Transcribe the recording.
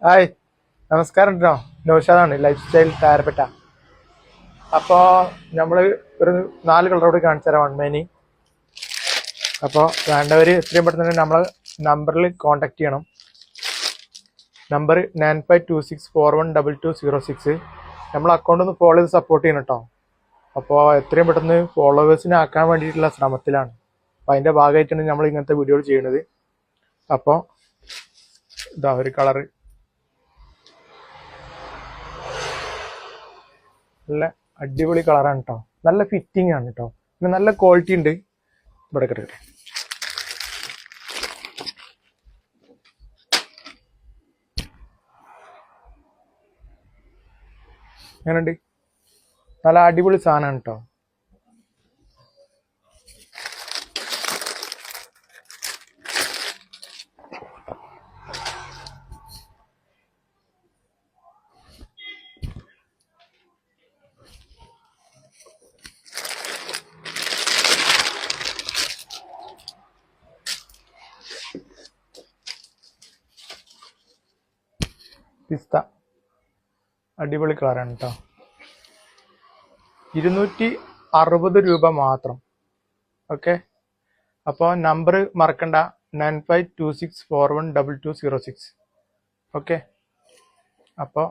Hi, നമസ്കാരം കേട്ടോ. നൗഷാദാണ്, life style താരപ്പെട്ട. അപ്പോൾ നമ്മൾ ഒരു 4 കളറോട് കാണിച്ചു തരാം വൺമേനി. അപ്പോൾ വേണ്ടവർ എത്രയും പെട്ടെന്ന് തന്നെ നമ്മളെ നമ്പറിൽ കോൺടാക്ട് ചെയ്യണം. നമ്പർ 9526412206. നമ്മൾ അക്കൗണ്ട് ഒന്ന് ഫോളോ ചെയ്ത് സപ്പോർട്ട് ചെയ്യണം കേട്ടോ. അപ്പോൾ എത്രയും പെട്ടെന്ന് ഫോളോവേഴ്സിനെ ആക്കാൻ വേണ്ടിയിട്ടുള്ള ശ്രമത്തിലാണ്. അപ്പോൾ അതിൻ്റെ ഭാഗമായിട്ടാണ് നമ്മൾ ഇങ്ങനത്തെ വീഡിയോകൾ ചെയ്യുന്നത്. അപ്പോൾ ഇതാ ഒരു കളറ്, നല്ല അടിപൊളി കളറാണ് കേട്ടോ. നല്ല ഫിറ്റിംഗ് ആണ് കേട്ടോ. പിന്നെ നല്ല ക്വാളിറ്റി ഉണ്ട്. ഇവിടെ കിടക്കട്ടെ. എങ്ങനെയുണ്ട്? നല്ല അടിപൊളി സാധനമാണ് കേട്ടോ. പിസ്ത അടിപൊളി കളറാണ് കേട്ടോ. 260 രൂപ മാത്രം. ഓക്കെ, അപ്പോൾ നമ്പർ മറക്കണ്ട, 9526412206. ഓക്കെ, അപ്പോൾ